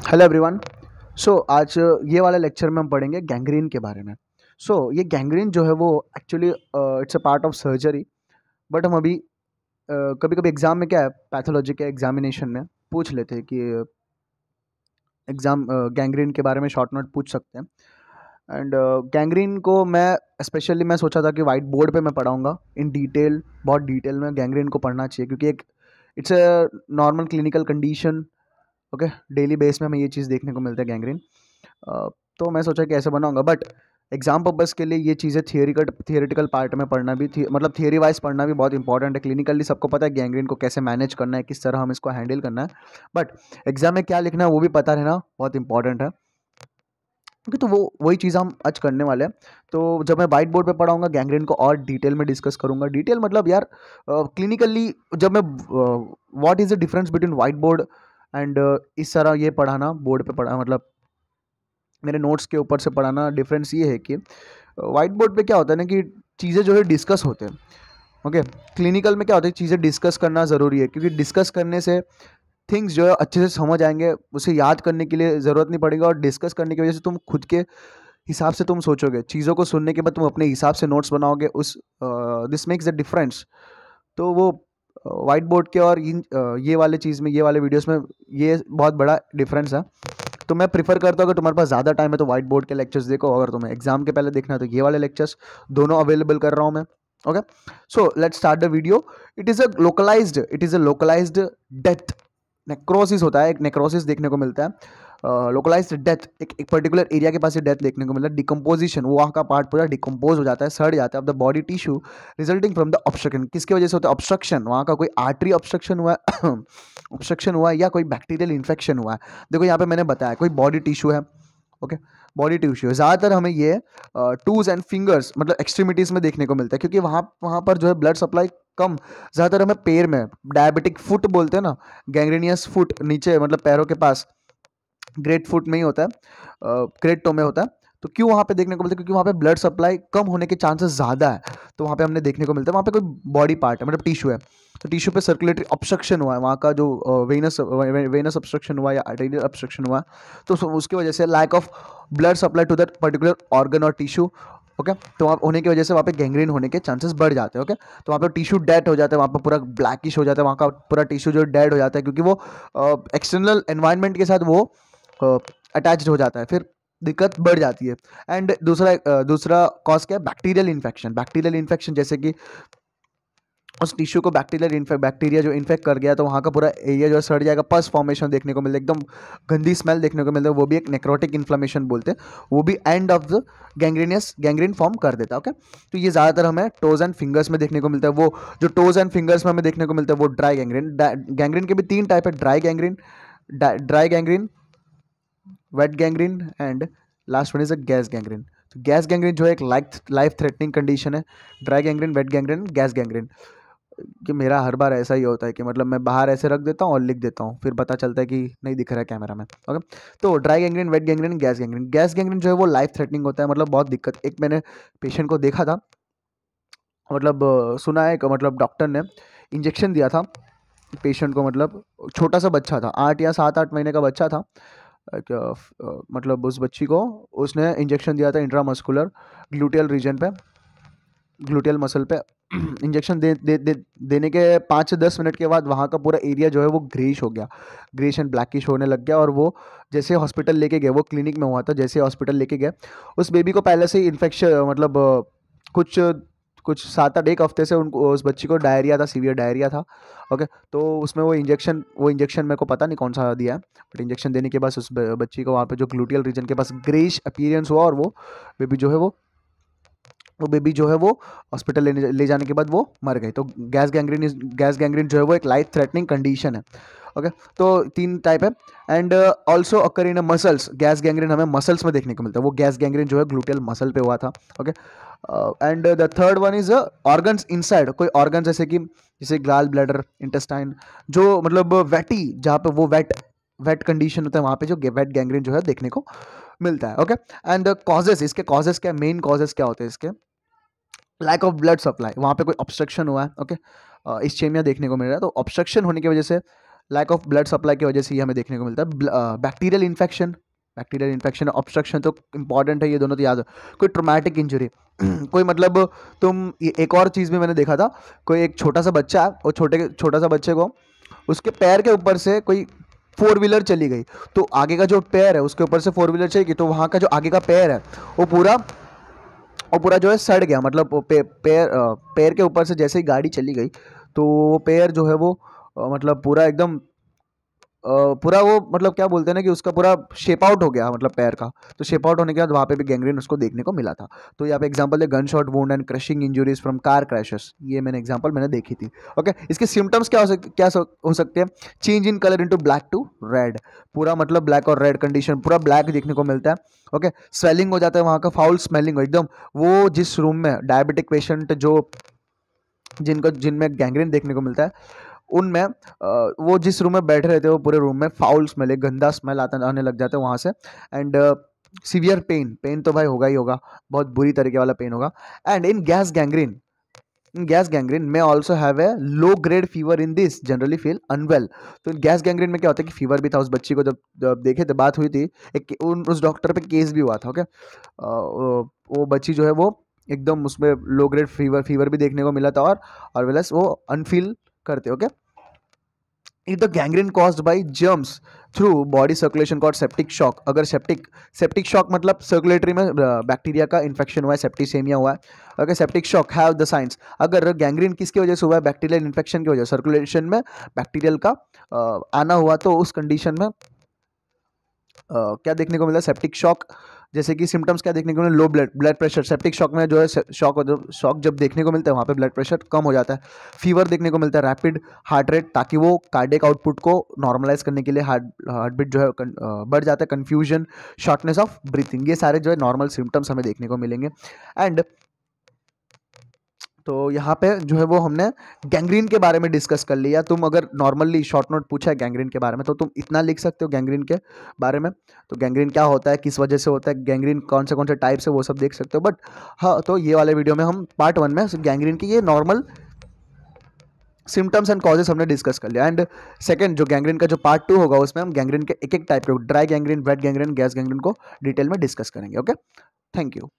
Hello everyone. आज ये वाला लेक्चर में हम पढ़ेंगे गैंग्रीन के बारे में। ये गैंग्रीन जो है वो actually it's a part of surgery. But हम अभी कभी कभी एग्जाम में क्या है, पैथोलॉजी के एग्जामिनेशन में पूछ लेते हैं कि एग्जाम गैंग्रीन के बारे में शॉर्ट नोट पूछ सकते हैं। एंड गैंग्रीन को मैं सोचा था कि वाइट बोर्ड पे मैं पढ़ाऊँगा इन डिटेल, बहुत डिटेल में गैंग्रीन को पढ़ना चाहिए, क्योंकि एक it's a normal clinical condition. Okay, daily base में हमें ये चीज़ देखने को मिलता है गैंग्रीन। तो मैं सोचा कि ऐसे बनाऊंगा, बट एग्जाम पर्पज़ के लिए ये चीज़ें थियोरिटिकल पार्ट में पढ़ना भी मतलब थियोरी वाइज पढ़ना भी बहुत इंपॉर्टेंट है। क्लिनिकली सबको पता है गैंग्रीन को कैसे मैनेज करना है, किस तरह हम इसको हैंडल करना है, बट एग्जाम में क्या लिखना है वो भी पता रहना बहुत इंपॉर्टेंट है। ओके, तो वही चीज़ हम आज करने वाले हैं। तो जब मैं वाइट बोर्ड पे पढ़ाऊंगा गैंग्रीन को और डिटेल में डिस्कस करूंगा। डिटेल मतलब यार क्लिनिकली जब मैं what is the difference between white board and इस तरह ये पढ़ाना बोर्ड पे पढ़ा, मतलब मेरे नोट्स के ऊपर से पढ़ाना। डिफरेंस ये है कि वाइट बोर्ड पे क्या होता है ना कि चीज़ें जो है डिस्कस होते हैं। ओके, क्लिनिकल में क्या होता है, चीज़ें डिस्कस करना ज़रूरी है, क्योंकि डिस्कस करने से थिंग्स जो है अच्छे से समझ आएंगे, उसे याद करने के लिए ज़रूरत नहीं पड़ेगा, और डिस्कस करने की वजह से तुम खुद के हिसाब से तुम सोचोगे, चीज़ों को सुनने के बाद तुम अपने हिसाब से नोट्स बनाओगे। This makes the difference. तो वो वाइट बोर्ड के और ये वाले चीज़ में, ये वाले वीडियोस में ये बहुत बड़ा डिफरेंस है। तो मैं प्रीफर करता हूँ अगर तुम्हारे पास ज़्यादा टाइम है तो वाइट बोर्ड के लेक्चर्स देखो, अगर तुम्हें एग्जाम के पहले देखना है तो ये वाले लेक्चर्स दोनों अवेलेबल कर रहा हूँ मैं। Okay, so let's start the video. It is a localised death. Necrosis होता है, एक नेक्रोसिस देखने को मिलता है। लोकलाइज्ड डेथ, एक पर्टिकुलर एरिया के पास ये डेथ देखने को मिलता है। डिकम्पोजिशन, वो वहाँ का पार्ट पूरा डिकम्पोज हो जाता है, सड़ जाता है of the body tissue resulting from the obstruction. किसकी वजह से होता है? ऑब्स्ट्रक्शन, वहाँ का कोई आर्टरी ऑब्स्ट्रक्शन हुआ है ऑब्स्ट्रक्शन हुआ है, या कोई बैक्टीरियल इन्फेक्शन हुआ है। देखो यहाँ पे मैंने बताया कोई बॉडी टिश्यू है। ओके, बॉडी टिश्यू है। ज़्यादातर हमें ये टूज एंड फिंगर्स मतलब एक्सट्रीमिटीज़ में देखने को मिलता है, क्योंकि वहाँ वहाँ पर जो है ब्लड सप्लाई कम। ज़्यादातर हमें पैर में, डायबिटिक फुट बोलते हैं ना, गैंग्रेनियस फुट, नीचे मतलब पैरों के पास ग्रेट फुट में ही होता है, ग्रेट टो में होता है। तो क्यों वहाँ पे देखने को मिलता है? क्योंकि वहाँ पे ब्लड सप्लाई कम होने के चांसेस ज़्यादा है। तो वहाँ पे हमने देखने को मिलता है, वहाँ पे कोई बॉडी पार्ट है, मतलब टिश्यू है, तो टिश्यू पे सर्कुलेटरी ऑब्स्ट्रक्शन हुआ है, वहाँ का जो वेनस ऑब्स्ट्रक्शन हुआ या आर्टेरियल ऑब्स्ट्रक्शन हुआ, तो उसकी वजह से lack of blood supply to that particular organ और टिश्यू। ओके, तो वहाँ होने की वजह से वहाँ पे गैंग्रीन होने के चांसेस बढ़ जाते हैं। ओके, तो वहाँ पे टिश्यू डेड हो जाता है, वहाँ पे पूरा ब्लैकिश हो जाता है, वहाँ का पूरा टिश्यू जो डेड हो जाता है, क्योंकि वो एक्सटर्नल एनवायरनमेंट के साथ वो अटैच्ड हो जाता है, फिर दिक्कत बढ़ जाती है। एंड दूसरा कॉज क्या है? Bacterial infection. बैक्टीरियल इन्फेक्शन जैसे कि उस टिश्यू को बैक्टीरिया जो इन्फेक्ट कर गया, तो वहाँ का पूरा एरिया जो है सड़ जाएगा, पस फॉर्मेशन देखने को मिलता है, एकदम गंदी स्मेल देखने को मिलता है, वो भी एक नेक्रोटिक इन्फ्लेमेशन बोलते हैं, वो भी end of the gangrene form कर देता है। ओके, तो ये ज़्यादातर हमें टोज एंड फिंगर्स में देखने को मिलता है। वो जो टोज एंड फिंगर्स में हमें देखने को मिलता है वो ड्राई गैंग्रीन। गैंग्रीन के भी 3 टाइप है, dry gangrene, wait gangrene and last one is a gas gangrene. तो गैस गैंग्रीन जो है एक लाइफ थ्रेटनिंग कंडीशन है। Dry gangrene, wait gangrene, gas gangrene. कि मेरा हर बार ऐसा ही होता है कि मतलब मैं बाहर ऐसे रख देता हूँ और लिख देता हूँ, फिर पता चलता है कि नहीं दिख रहा है कैमरा में। ओके, तो dry gangrene, wait gangrene, gas gangrene. Gas gangrene जो है वो लाइफ थ्रेटनिंग होता है, मतलब बहुत दिक्कत। एक मैंने पेशेंट को देखा था, मतलब सुना है कि मतलब डॉक्टर ने इंजेक्शन दिया था पेशेंट को, मतलब छोटा सा बच्चा था, 8 या 7-8 महीने का बच्चा था। मतलब उस बच्ची को उसने इंजेक्शन दिया था इंट्रामस्कुलर ग्लूटियल रीजन पे, ग्लूटियल मसल पे। इंजेक्शन देने के 5 से 10 मिनट के बाद वहाँ का पूरा एरिया जो है वो ग्रेइश हो गया, ग्रेइश एंड ब्लैकिश होने लग गया। और वो जैसे हॉस्पिटल लेके गए, वो क्लिनिक में हुआ था, जैसे हॉस्पिटल लेके गए, उस बेबी को पहले से ही इन्फेक्शन, मतलब कुछ कुछ 7-8 हफ्ते से उनको, उस बच्ची को डायरिया था, सीवियर डायरिया था। ओके, तो उसमें वो इंजेक्शन मेरे को पता नहीं कौन सा दिया है, बट इंजेक्शन देने के बाद उस बच्ची को वहाँ पे जो ग्लूटियल रीजन के पास ग्रेइश अपीयरेंस हुआ, और वो बेबी जो है वो हॉस्पिटल ले जाने के बाद वो मर गई। तो गैस गैंग्रीन जो है वो एक लाइफ थ्रेटनिंग कंडीशन है। ओके, तो 3 टाइप है। And also occur in muscles. Gas gangrene हमें मसल्स में देखने को मिलता है, वो गैस गैंग्रीन जो है ग्लूटियल मसल पे हुआ था। Okay, and the third one is organs inside. कोई ऑर्गन जैसे गॉल ब्लैडर, इंटेस्टाइन, जो मतलब वेटी, जहाँ पे वो वेट कंडीशन होता है, वहाँ पे जो वेट गैंग्रीन जो है देखने को मिलता है। ओके, एंड कॉजेस, इसके कॉजेस क्या, मेन कॉजेस क्या होते हैं इसके? लैक ऑफ ब्लड सप्लाई, वहाँ पे कोई ऑब्स्ट्रक्शन हुआ है। ओके, इस्चेमिया देखने को मिल रहा है, तो ऑब्स्ट्रक्शन होने की वजह से लैक ऑफ ब्लड सप्लाई की वजह से ये हमें देखने को मिलता है। बैक्टीरियल इन्फेक्शन, ऑब्स्ट्रक्शन तो इंपॉर्टेंट है, ये दोनों तो याद हो। कोई ट्रोमैटिक इंजरी कोई मतलब एक और चीज़ भी मैंने देखा था, कोई एक छोटा सा बच्चा है, और छोटा सा बच्चे को उसके पैर के ऊपर से कोई फोर व्हीलर चली गई, तो आगे का जो पैर है उसके ऊपर से फोर व्हीलर चली गई, तो वहाँ का जो आगे का पैर है वो पूरा जो है सड़ गया, मतलब पैर के ऊपर से जैसे ही गाड़ी चली गई तो वो पैर जो है वो मतलब पूरा एकदम पूरा वो मतलब क्या बोलते हैं ना कि उसका पूरा शेप आउट हो गया, मतलब पैर का। तो शेप आउट होने के बाद वहाँ पे भी गैंग्रीन उसको देखने को मिला था। तो यहाँ पे एग्जांपल है gun shot wound and crushing injuries from car crashes, ये मैंने देखी थी। ओके, इसके सिम्टम्स हो सकते हैं? Change in colour into black to red, पूरा मतलब ब्लैक और रेड कंडीशन, पूरा ब्लैक देखने को मिलता है। ओके, स्वेलिंग हो जाता है वहाँ का, फाउल स्मेलिंग एकदम, वो जिस रूम में डायबिटिक पेशेंट जो जिनमें गैंग्रीन देखने को मिलता है उनमें वो जिस रूम में बैठे रहते हैं वो पूरे रूम में फाउल स्मेल, एक गंदा स्मेल आने लग जाता है वहाँ से। एंड सीवियर पेन तो भाई होगा ही होगा, बहुत बुरी तरीके वाला पेन होगा। एंड इन गैस गैंग्रीन में also have a low grade fever in this generally feel unwell. तो गैस गैंग्रीन में क्या होता है कि फीवर भी था उस बच्ची को, जब देखे थे, बात हुई थी, उस डॉक्टर पे केस भी हुआ था। ओके, वो बच्ची जो है वो एकदम उसमें लो ग्रेड फीवर भी देखने को मिला था, और वेलस वो अनफील करते। Okay, if the gangrene caused by germs through body circulation called septic shock, अगर सेप्टिक शॉक मतलब सर्कुलेटरी में बैक्टीरिया का इन्फेक्शन हुआ है, सेप्टिसेमिया हुआ है। Okay, septic shock have the science, अगर गैंग्रीन किसकी वजह से हुआ है? बैक्टीरियल इन्फेक्शन की वजह से, सर्कुलेशन में बैक्टीरियल का आना हुआ, तो उस कंडीशन में क्या देखने को मिला? Septic shock. जैसे कि सिम्टम्स क्या देखने को मिले? Low blood pressure, septic shock में जो है शॉक जब देखने को मिलता है वहाँ पे ब्लड प्रेशर कम हो जाता है। फीवर देखने को मिलता है, रैपिड हार्ट रेट, ताकि वो कार्डियक आउटपुट को नॉर्मलाइज करने के लिए हार्ट बीट जो है बढ़ जाता है। कन्फ्यूजन, शॉर्टनेस ऑफ ब्रीथिंग, ये सारे जो है नॉर्मल सिम्टम्स हमें देखने को मिलेंगे। एंड तो यहाँ पे जो है वो हमने गैंग्रीन के बारे में डिस्कस कर लिया। तुम अगर नॉर्मली शॉर्ट नोट पूछा है गैंग्रीन के बारे में तो तुम इतना लिख सकते हो गैंग्रीन के बारे में। तो गैंग्रीन क्या होता है, किस वजह से होता है, गैंग्रीन कौन से टाइप्स है, वो सब देख सकते हो। बट हाँ, तो ये वाले वीडियो में हम पार्ट 1 में गैंग्रीन की ये नॉर्मल सिम्टम्स एंड कॉजेस हमने डिस्कस कर लिया। एंड सेकंड जो गैंग्रीन का जो पार्ट 2 होगा उसमें हम गैंग्रीन के एक टाइप के dry gangrene, wait gangrene, gas gangrene को डिटेल में डिस्कस करेंगे। Okay, thank you.